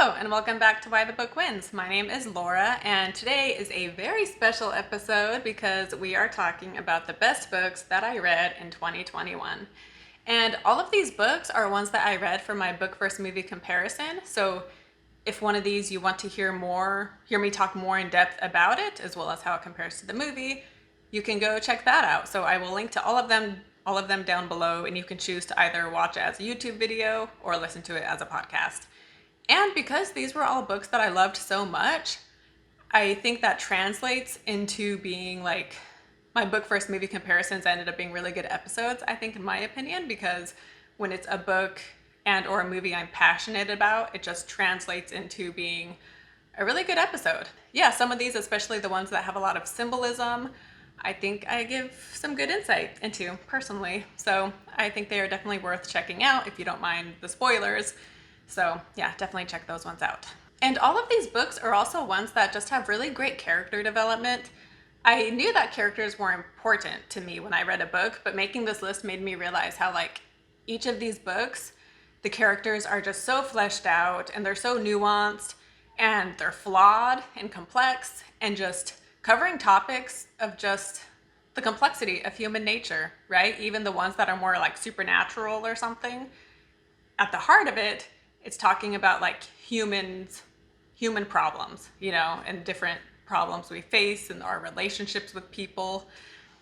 Hello and welcome back to Why the Book Wins. My name is Laura and today is a very special episode because we are talking about the best books that I read in 2021. And all of these books are ones that I read for my book versus movie comparison. So if one of these you want to hear me talk more in depth about it, as well as how it compares to the movie, you can go check that out. So I will link to all of them down below, and you can choose to either watch it as a YouTube video or listen to it as a podcast. And because these were all books that I loved so much, I think that translates into being like my book versus movie comparisons ended up being really good episodes, I think, in my opinion, because when it's a book and or a movie I'm passionate about, it just translates into being a really good episode. Yeah, some of these, especially the ones that have a lot of symbolism, I think I give some good insight into personally. So I think they are definitely worth checking out if you don't mind the spoilers. So yeah, definitely check those ones out. And all of these books are also ones that just have really great character development. I knew that characters were important to me when I read a book, but making this list made me realize how like each of these books, the characters are just so fleshed out and they're so nuanced and they're flawed and complex and just covering topics of just the complexity of human nature, right? Even the ones that are more like supernatural or something. At the heart of it, it's talking about like human problems, and different problems we face and our relationships with people.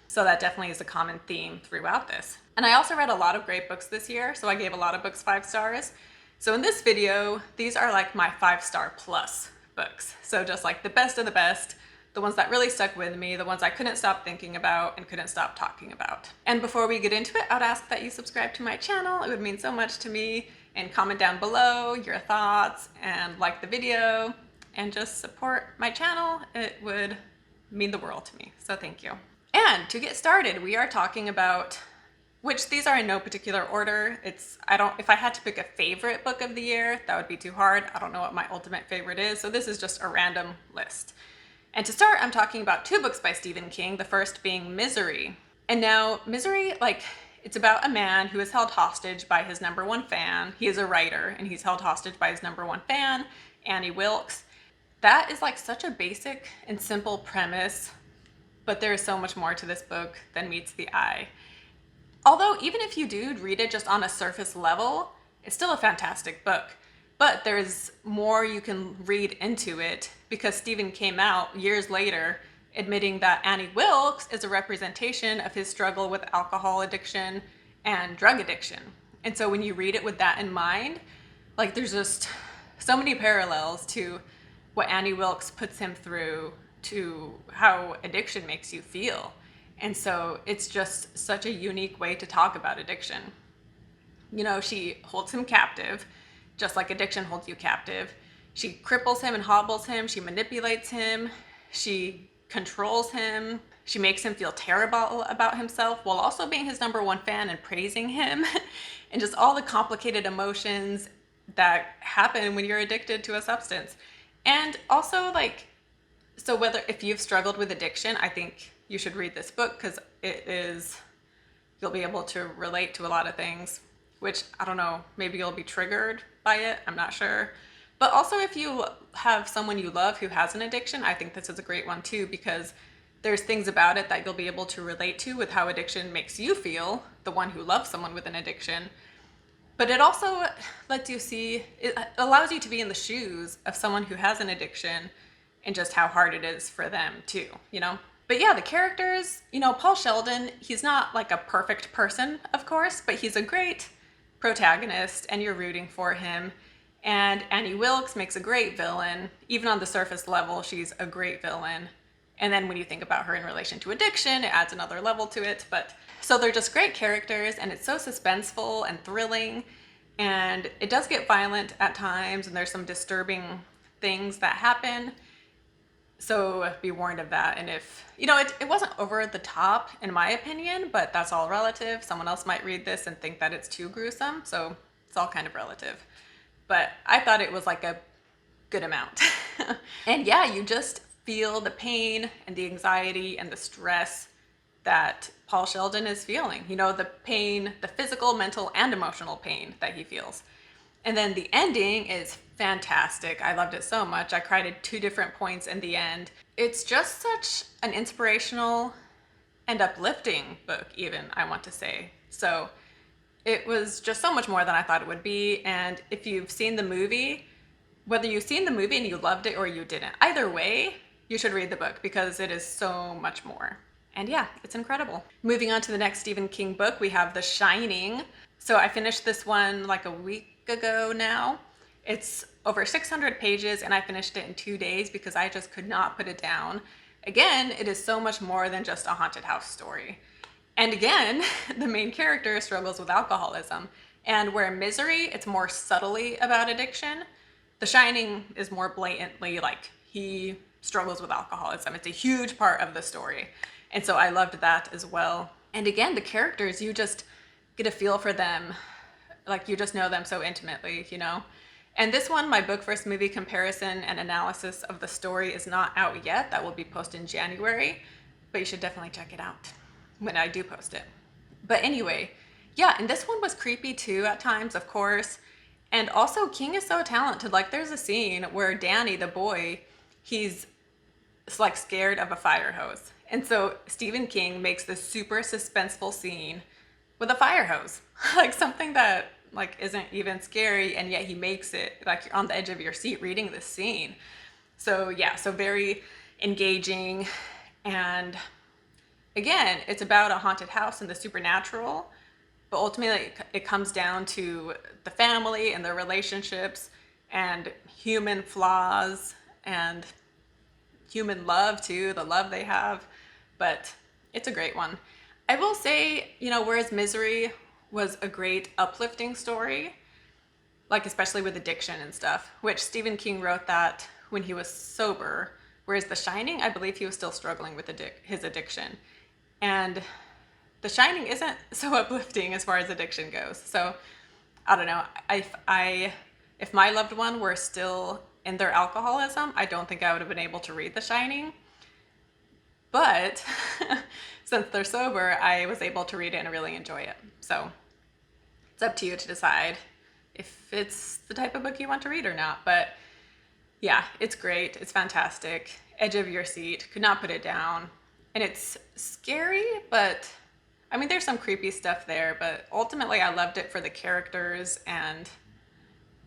So that definitely is a common theme throughout this. And I also read a lot of great books this year, so I gave a lot of books 5 stars. So in this video, these are like my 5-star plus books. So just like the best of the best, the ones that really stuck with me, the ones I couldn't stop thinking about and couldn't stop talking about. And before we get into it, I would ask that you subscribe to my channel. It would mean so much to me. And comment down below your thoughts and like the video and just support my channel. It would mean the world to me. So thank you. And to get started, we are talking about, which these are in no particular order. If I had to pick a favorite book of the year, that would be too hard. I don't know what my ultimate favorite is. So this is just a random list. And to start, I'm talking about 2 books by Stephen King, the first being Misery. And now Misery, it's about a man who is held hostage by his #1 fan. He is a writer and he's held hostage by his #1 fan, Annie Wilkes. That is like such a basic and simple premise, but there is so much more to this book than meets the eye. Although even if you do read it just on a surface level, it's still a fantastic book. But there's more you can read into it because Stephen came out years later admitting that Annie Wilkes is a representation of his struggle with alcohol addiction and drug addiction. And so when you read it with that in mind, there's just so many parallels to what Annie Wilkes puts him through to how addiction makes you feel. And so it's just such a unique way to talk about addiction. She holds him captive, just like addiction holds you captive. She cripples him and hobbles him. She manipulates him. She controls him. She makes him feel terrible about himself while also being his #1 fan and praising him. And just all the complicated emotions that happen when you're addicted to a substance. And also so if you've struggled with addiction, I think you should read this book because you'll be able to relate to a lot of things, which I don't know, maybe you'll be triggered by it. I'm not sure. But also if you have someone you love who has an addiction, I think this is a great one too, because there's things about it that you'll be able to relate to with how addiction makes you feel, the one who loves someone with an addiction. But it also it allows you to be in the shoes of someone who has an addiction and just how hard it is for them too, But yeah, the characters, Paul Sheldon, he's not like a perfect person, of course, but he's a great protagonist and you're rooting for him. And Annie Wilkes makes a great villain. Even on the surface level, she's a great villain. And then when you think about her in relation to addiction, it adds another level to it. So they're just great characters and it's so suspenseful and thrilling. And it does get violent at times and there's some disturbing things that happen. So be warned of that. And it wasn't over the top in my opinion, but that's all relative. Someone else might read this and think that it's too gruesome. So it's all kind of relative. But I thought it was like a good amount. And yeah, you just feel the pain and the anxiety and the stress that Paul Sheldon is feeling. The pain, the physical, mental, and emotional pain that he feels. And then the ending is fantastic. I loved it so much. I cried at two different points in the end. It's just such an inspirational and uplifting book, even, I want to say. So it was just so much more than I thought it would be. And if you've seen the movie, whether you've seen the movie and you loved it or you didn't, either way, you should read the book because it is so much more. And yeah, it's incredible. Moving on to the next Stephen King book, we have The Shining. So I finished this one like a week ago now. It's over 600 pages and I finished it in 2 days because I just could not put it down. Again, it is so much more than just a haunted house story. And again, the main character struggles with alcoholism. And where Misery, it's more subtly about addiction, The Shining is more blatantly like he struggles with alcoholism. It's a huge part of the story. And so I loved that as well. And again, the characters, you just get a feel for them. Like you just know them so intimately, you know? And this one, my book versus movie comparison and analysis of the story is not out yet. That will be posted in January, but you should definitely check it out when I do post it. But anyway, yeah, and this one was creepy too at times, of course. And also King is so talented. Like there's a scene where Danny, the boy, he's like scared of a fire hose. And so Stephen King makes this super suspenseful scene with a fire hose, like something that like isn't even scary, and yet he makes it like you're on the edge of your seat reading this scene. So yeah, so very engaging. And again, it's about a haunted house and the supernatural, but ultimately it comes down to the family and their relationships and human flaws and human love too, the love they have. But it's a great one. I will say, you know, whereas Misery was a great uplifting story, like especially with addiction and stuff, which Stephen King wrote that when he was sober, whereas The Shining, I believe he was still struggling with his addiction. And The Shining isn't so uplifting as far as addiction goes. So I don't know. If my loved one were still in their alcoholism, I don't think I would have been able to read The Shining. But since they're sober, I was able to read it and really enjoy it. So it's up to you to decide if it's the type of book you want to read or not. But yeah, it's great. It's fantastic. Edge of your seat. Could not put it down. And it's scary, but I mean, there's some creepy stuff there, but ultimately I loved it for the characters. And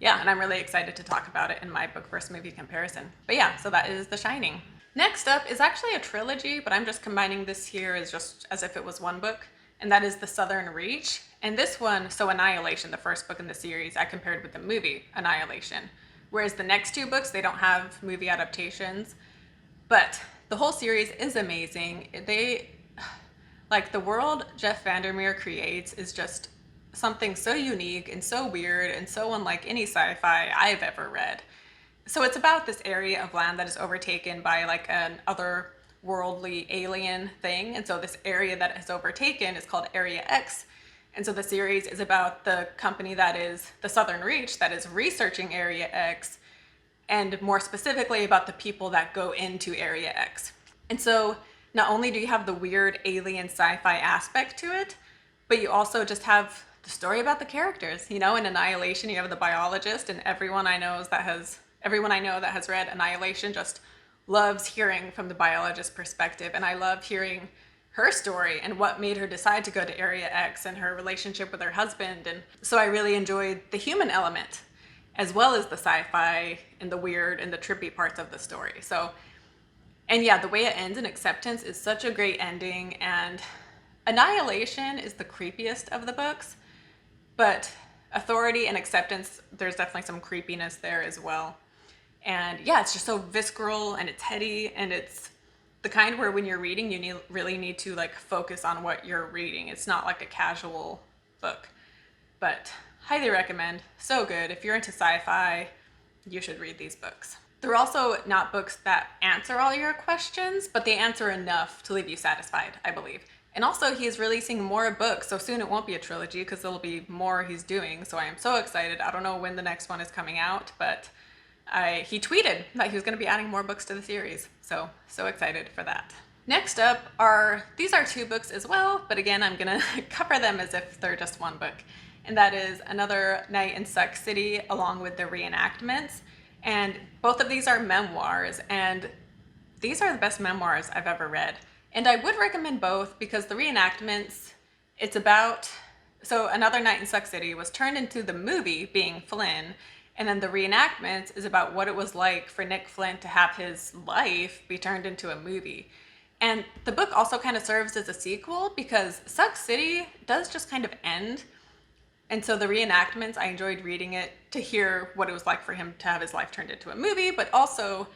yeah, and I'm really excited to talk about it in my book versus movie comparison. But yeah, so that is The Shining. Next up is actually a trilogy, but I'm just combining this here as just as if it was one book, and that is The Southern Reach. And this one, so Annihilation, the first book in the series, I compared with the movie Annihilation. Whereas the next two books, they don't have movie adaptations, but the whole series is amazing. Like the world Jeff Vandermeer creates is just something so unique and so weird and so unlike any sci-fi I've ever read. So it's about this area of land that is overtaken by like an otherworldly alien thing. And so this area that is overtaken is called Area X. And so the series is about the company that is the Southern Reach that is researching Area X, and more specifically about the people that go into Area X. And so not only do you have the weird alien sci-fi aspect to it, but you also just have the story about the characters. You know, in Annihilation, you have the biologist, and everyone I know that has read Annihilation just loves hearing from the biologist's perspective. And I love hearing her story and what made her decide to go to Area X and her relationship with her husband. And so I really enjoyed the human element as well as the sci-fi and the weird and the trippy parts of the story. So, and yeah, the way it ends in Acceptance is such a great ending. And Annihilation is the creepiest of the books, but Authority and Acceptance, there's definitely some creepiness there as well. And yeah, it's just so visceral and it's heady, and it's the kind where when you're reading, you really need to like focus on what you're reading. It's not like a casual book, but highly recommend. So good. If you're into sci-fi, you should read these books. They're also not books that answer all your questions, but they answer enough to leave you satisfied, I believe. And also he's releasing more books, so soon it won't be a trilogy because there'll be more he's doing. So I am so excited. I don't know when the next one is coming out, but he tweeted that he was going to be adding more books to the series. So excited for that. Next up these are two books as well, but again, I'm going to cover them as if they're just one book. and that is Another Night in Suck City along with the Reenactments. And both of these are memoirs, and these are the best memoirs I've ever read. And I would recommend both because the Reenactments, it's about, so Another Night in Suck City was turned into the movie being Flynn, and then the Reenactments is about what it was like for Nick Flynn to have his life be turned into a movie. And the book also kind of serves as a sequel because Suck City does just kind of end. And so the Reenactments, I enjoyed reading it to hear what it was like for him to have his life turned into a movie, but also,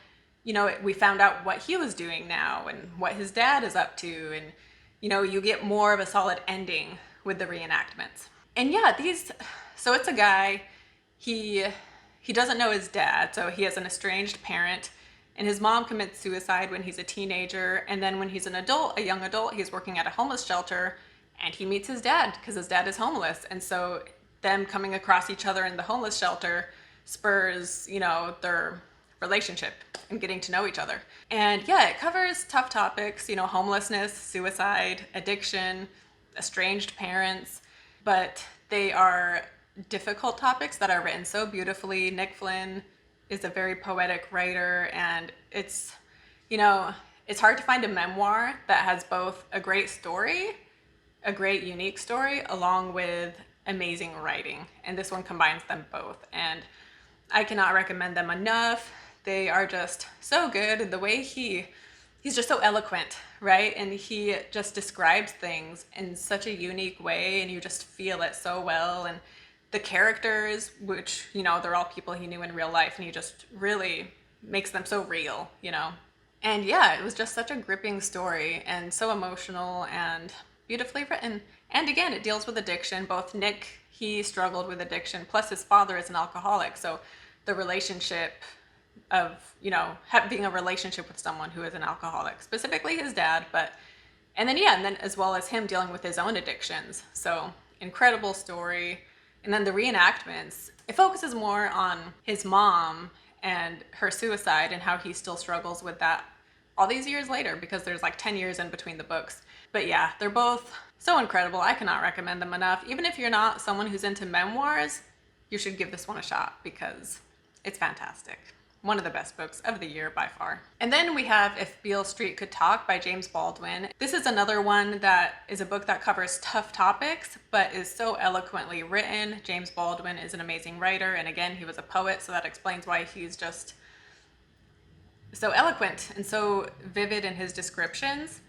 you know, we found out what he was doing now and what his dad is up to. And, you know, you get more of a solid ending with the Reenactments. And yeah, so it's a guy, he doesn't know his dad, so he has an estranged parent, and his mom commits suicide when he's a teenager, and then when he's an adult, a young adult, he's working at a homeless shelter, and he meets his dad because his dad is homeless. And so them coming across each other in the homeless shelter spurs, you know, their relationship and getting to know each other. And yeah, it covers tough topics, you know, homelessness, suicide, addiction, estranged parents, but they are difficult topics that are written so beautifully. Nick Flynn is a very poetic writer, and it's, you know, it's hard to find a memoir that has both a great story, a great unique story, along with amazing writing. And this one combines them both, and I cannot recommend them enough. They are just so good. The way he's just so eloquent, right? And he just describes things in such a unique way, and you just feel it so well. And the characters, which, you know, they're all people he knew in real life, and he just really makes them so real, you know? And yeah, it was just such a gripping story and so emotional and beautifully written. And again, it deals with addiction. Both Nick, he struggled with addiction, plus his father is an alcoholic. So the relationship of, you know, being a relationship with someone who is an alcoholic, specifically his dad, and then as well as him dealing with his own addictions. So incredible story. And then the Reenactments, it focuses more on his mom and her suicide and how he still struggles with that all these years later, because there's like 10 years in between the books. But yeah, they're both so incredible. I cannot recommend them enough. Even if you're not someone who's into memoirs, you should give this one a shot because it's fantastic. One of the best books of the year by far. And then we have If Beale Street Could Talk by James Baldwin. This is another one that is a book that covers tough topics, but is so eloquently written. James Baldwin is an amazing writer, and again, he was a poet, so that explains why he's just so eloquent and so vivid in his descriptions,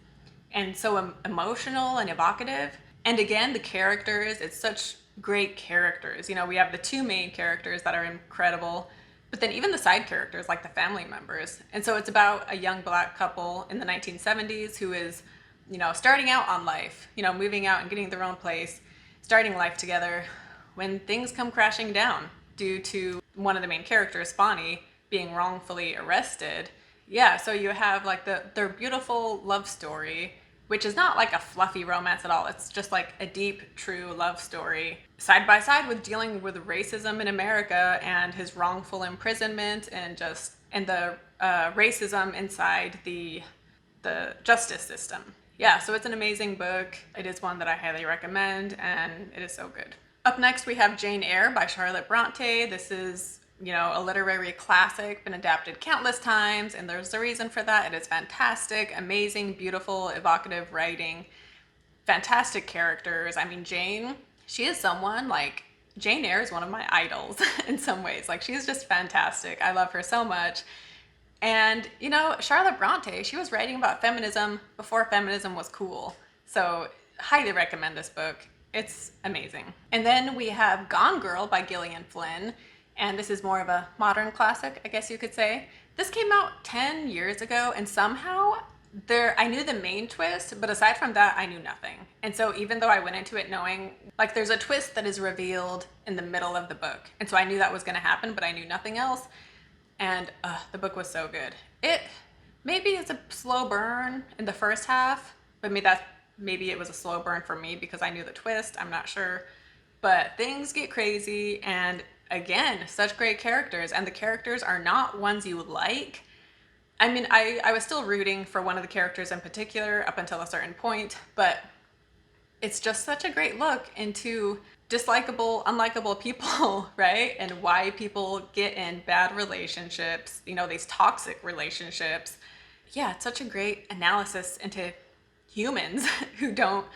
and so emotional and evocative. And again, the characters, it's such great characters. You know, we have the two main characters that are incredible, but then even the side characters, like the family members. And so it's about a young Black couple in the 1970s who is, you know, starting out on life, you know, moving out and getting their own place, starting life together, when things come crashing down due to one of the main characters, Bonnie, being wrongfully arrested. Yeah, so you have like their beautiful love story, which is not like a fluffy romance at all. It's just like a deep, true love story, side by side with dealing with racism in America and his wrongful imprisonment and the racism inside the justice system. Yeah, so it's an amazing book. It is one that I highly recommend, and it is so good. Up next, we have Jane Eyre by Charlotte Bronte. This is, you know, a literary classic, been adapted countless times, and there's a reason for that. It is fantastic, amazing, beautiful, evocative writing, fantastic characters. I mean, she is someone, like, Jane Eyre is one of my idols in some ways. Like, she's just fantastic. I love her so much. And, you know, Charlotte Bronte, she was writing about feminism before feminism was cool. So, highly recommend this book. It's amazing. And then we have Gone Girl by Gillian Flynn. And this is more of a modern classic, I guess you could say. This came out 10 years ago, and somehow I knew the main twist, but aside from that, I knew nothing. And so even though I went into it knowing, like, there's a twist that is revealed in the middle of the book. And so I knew that was gonna happen, but I knew nothing else. And the book was so good. It maybe is a slow burn in the first half, but maybe it was a slow burn for me because I knew the twist, I'm not sure. But things get crazy, and again, such great characters, and the characters are not ones you would like. I mean, I was still rooting for one of the characters in particular up until a certain point, but it's just such a great look into dislikable, unlikable people, right? And why people get in bad relationships, you know, these toxic relationships. Yeah, it's such a great analysis into humans who don't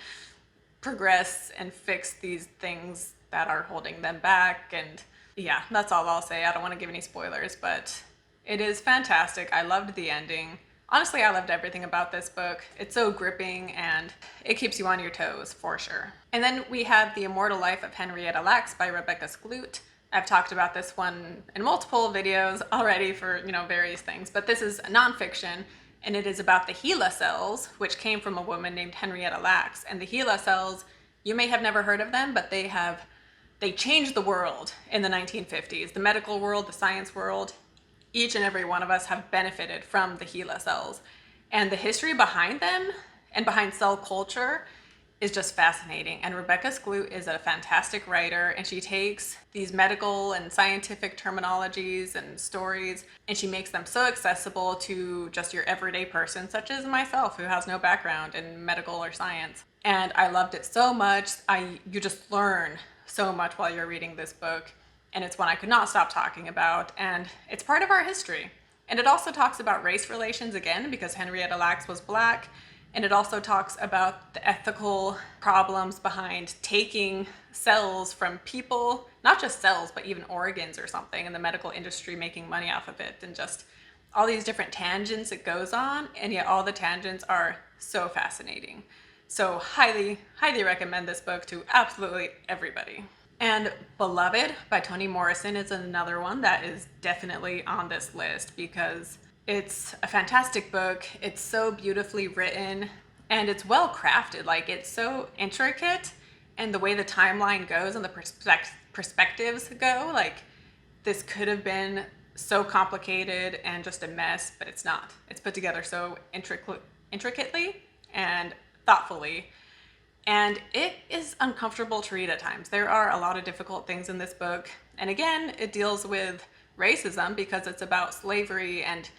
progress and fix these things that are holding them back. And yeah, that's all I'll say. I don't want to give any spoilers, but it is fantastic. I loved the ending. Honestly, I loved everything about this book. It's so gripping and it keeps you on your toes for sure. And then we have The Immortal Life of Henrietta Lacks by Rebecca Skloot. I've talked about this one in multiple videos already for, you know, various things, but this is a nonfiction and it is about the HeLa cells, which came from a woman named Henrietta Lacks. And the HeLa cells, you may have never heard of them, but they changed the world in the 1950s. The medical world, the science world, each and every one of us have benefited from the HeLa cells. And the history behind them and behind cell culture is just fascinating. And Rebecca Skloot is a fantastic writer, and she takes these medical and scientific terminologies and stories and she makes them so accessible to just your everyday person, such as myself, who has no background in medical or science. And I loved it so much. You just learn so much while you're reading this book, and it's one I could not stop talking about, and it's part of our history. And it also talks about race relations again, because Henrietta Lacks was Black. And it also talks about the ethical problems behind taking cells from people, not just cells, but even organs or something, and the medical industry making money off of it, and just all these different tangents it goes on, and yet all the tangents are so fascinating. So highly, highly recommend this book to absolutely everybody. And Beloved by Toni Morrison is another one that is definitely on this list because it's a fantastic book. It's so beautifully written and it's well crafted. Like, it's so intricate, and the way the timeline goes and the perspectives go, like, this could have been so complicated and just a mess, but it's not. It's put together so intricately and thoughtfully. And it is uncomfortable to read at times. There are a lot of difficult things in this book. And again, it deals with racism because it's about slavery and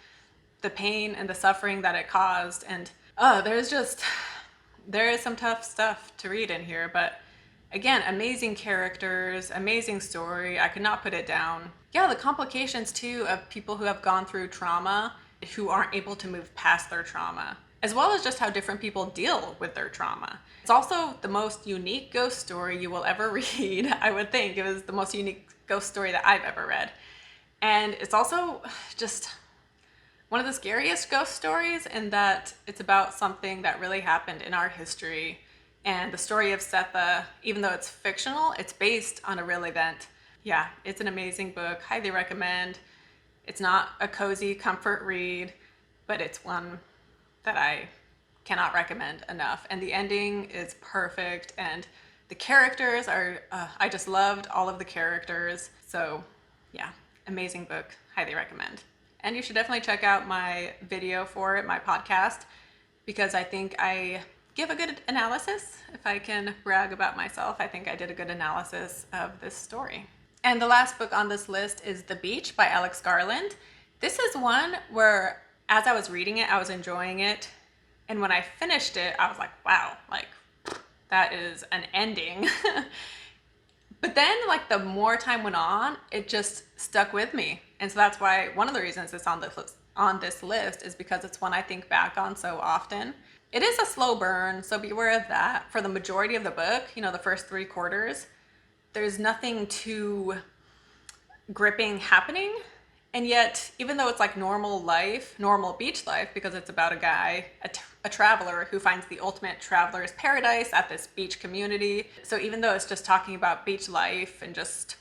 the pain and the suffering that it caused. And there is some tough stuff to read in here, but again, amazing characters, amazing story. I could not put it down. Yeah, the complications too of people who have gone through trauma, who aren't able to move past their trauma, as well as just how different people deal with their trauma. It's also the most unique ghost story you will ever read. I would think it was the most unique ghost story that I've ever read. And it's also just one of the scariest ghost stories in that it's about something that really happened in our history. And the story of Setha, even though it's fictional, it's based on a real event. Yeah, it's an amazing book. Highly recommend. It's not a cozy comfort read, but it's one that I cannot recommend enough. And the ending is perfect, and the characters are, I just loved all of the characters. So yeah, amazing book, highly recommend. And you should definitely check out my video for it, my podcast, because I think I give a good analysis. If I can brag about myself, I think I did a good analysis of this story. And the last book on this list is The Beach by Alex Garland. This is one where, as I was reading it, I was enjoying it. And when I finished it, I was like, wow, like, that is an ending. But then, like, the more time went on, it just stuck with me. And so that's why one of the reasons it's on this list is because it's one I think back on so often. It is a slow burn, so beware of that. For the majority of the book, you know, the first 3 quarters, there's nothing too gripping happening. And yet, even though it's like normal life, normal beach life, because it's about a guy, a traveler who finds the ultimate traveler's paradise at this beach community. So even though it's just talking about beach life and just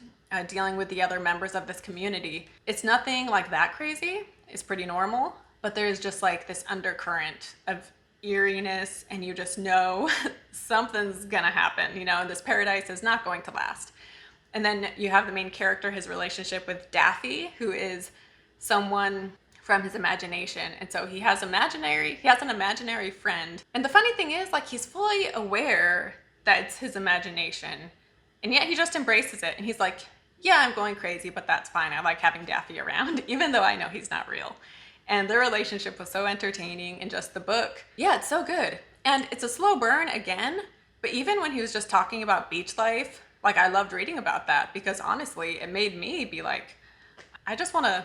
dealing with the other members of this community, it's nothing like that crazy. It's pretty normal, but there's just like this undercurrent of eeriness, and you just know something's gonna happen, you know, and this paradise is not going to last. And then you have the main character, his relationship with Daffy, who is someone from his imagination. And so he has an imaginary friend. And the funny thing is, like, he's fully aware that it's his imagination. And yet he just embraces it. And he's like, yeah, I'm going crazy, but that's fine. I like having Daffy around, even though I know he's not real. And their relationship was so entertaining, and just the book. Yeah, it's so good. And it's a slow burn again, but even when he was just talking about beach life, like I loved reading about that because honestly, it made me be like, I just want to,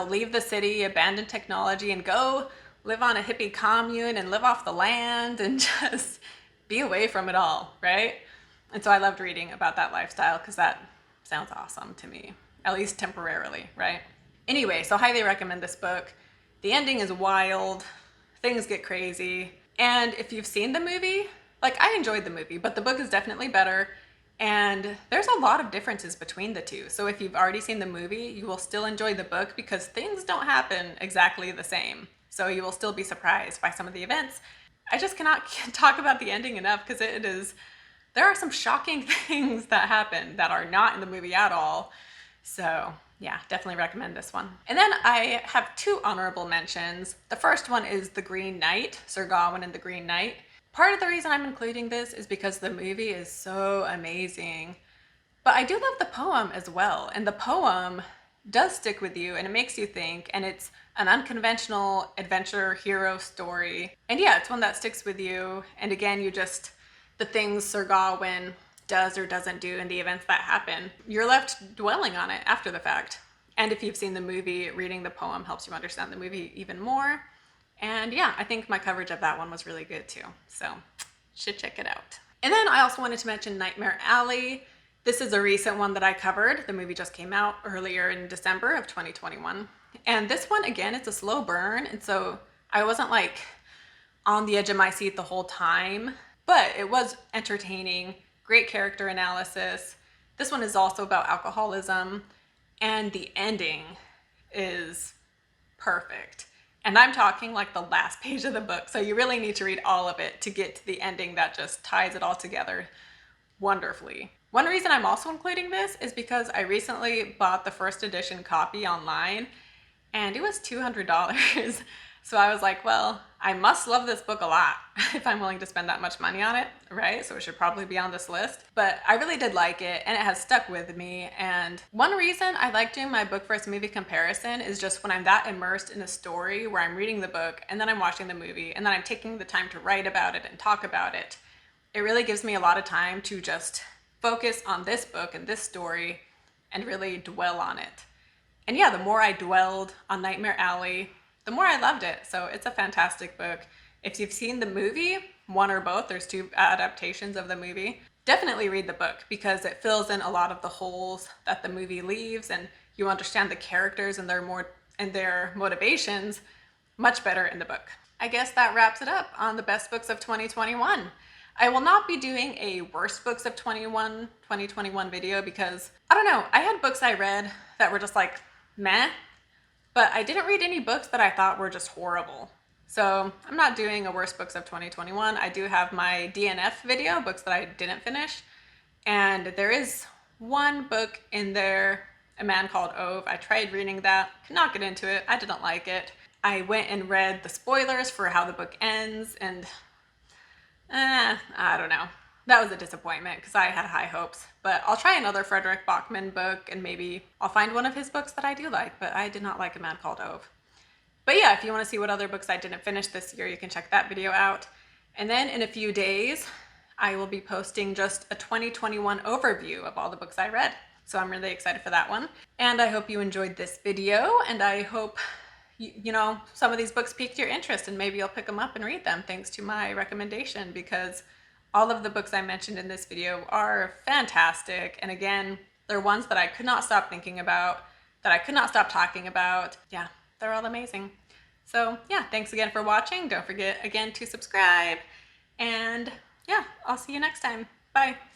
leave the city, abandon technology, and go live on a hippie commune and live off the land and just be away from it all, right? And so I loved reading about that lifestyle because that sounds awesome to me, at least temporarily, right? Anyway, so highly recommend this book. The ending is wild, things get crazy, and if you've seen the movie, like I enjoyed the movie, but the book is definitely better. And there's a lot of differences between the two. So if you've already seen the movie, you will still enjoy the book because things don't happen exactly the same. So you will still be surprised by some of the events. I just cannot talk about the ending enough because there are some shocking things that happen that are not in the movie at all. So yeah, definitely recommend this one. And then I have two honorable mentions. The first one is The Green Knight, Sir Gawain and the Green Knight. Part of the reason I'm including this is because the movie is so amazing, but I do love the poem as well. And the poem does stick with you and it makes you think, and it's an unconventional adventure hero story. And yeah, it's one that sticks with you. And again, the things Sir Gawain does or doesn't do and the events that happen, you're left dwelling on it after the fact. And if you've seen the movie, reading the poem helps you understand the movie even more. And yeah, I think my coverage of that one was really good too. So should check it out. And then I also wanted to mention Nightmare Alley. This is a recent one that I covered. The movie just came out earlier in December of 2021. And this one, again, it's a slow burn. And so I wasn't like on the edge of my seat the whole time, but it was entertaining, great character analysis. This one is also about alcoholism, and the ending is perfect. And I'm talking like the last page of the book. So you really need to read all of it to get to the ending that just ties it all together wonderfully. One reason I'm also including this is because I recently bought the first edition copy online and it was $200. So I was like, well, I must love this book a lot if I'm willing to spend that much money on it, right? So it should probably be on this list. But I really did like it and it has stuck with me. And one reason I like doing my book versus movie comparison is just when I'm that immersed in a story where I'm reading the book and then I'm watching the movie and then I'm taking the time to write about it and talk about it. It really gives me a lot of time to just focus on this book and this story and really dwell on it. And yeah, the more I dwelled on Nightmare Alley, the more I loved it. So it's a fantastic book. If you've seen the movie, one or both, there's two adaptations of the movie, definitely read the book because it fills in a lot of the holes that the movie leaves and you understand the characters and their motivations much better in the book. I guess that wraps it up on the best books of 2021. I will not be doing a worst books of 2021 video because I don't know, I had books I read that were just like meh, but I didn't read any books that I thought were just horrible. So I'm not doing a worst books of 2021. I do have my DNF video, books that I didn't finish. And there is one book in there, A Man Called Ove. I tried reading that, could not get into it. I didn't like it. I went and read the spoilers for how the book ends and I don't know. That was a disappointment because I had high hopes. But I'll try another Frederick Bachman book and maybe I'll find one of his books that I do like, but I did not like A Man Called Ove. But yeah, if you want to see what other books I didn't finish this year, you can check that video out. And then in a few days, I will be posting just a 2021 overview of all the books I read. So I'm really excited for that one. And I hope you enjoyed this video and I hope some of these books piqued your interest and maybe you'll pick them up and read them thanks to my recommendation because all of the books I mentioned in this video are fantastic. And again, they're ones that I could not stop thinking about, that I could not stop talking about. Yeah, they're all amazing. So yeah, thanks again for watching. Don't forget again to subscribe. And yeah, I'll see you next time. Bye.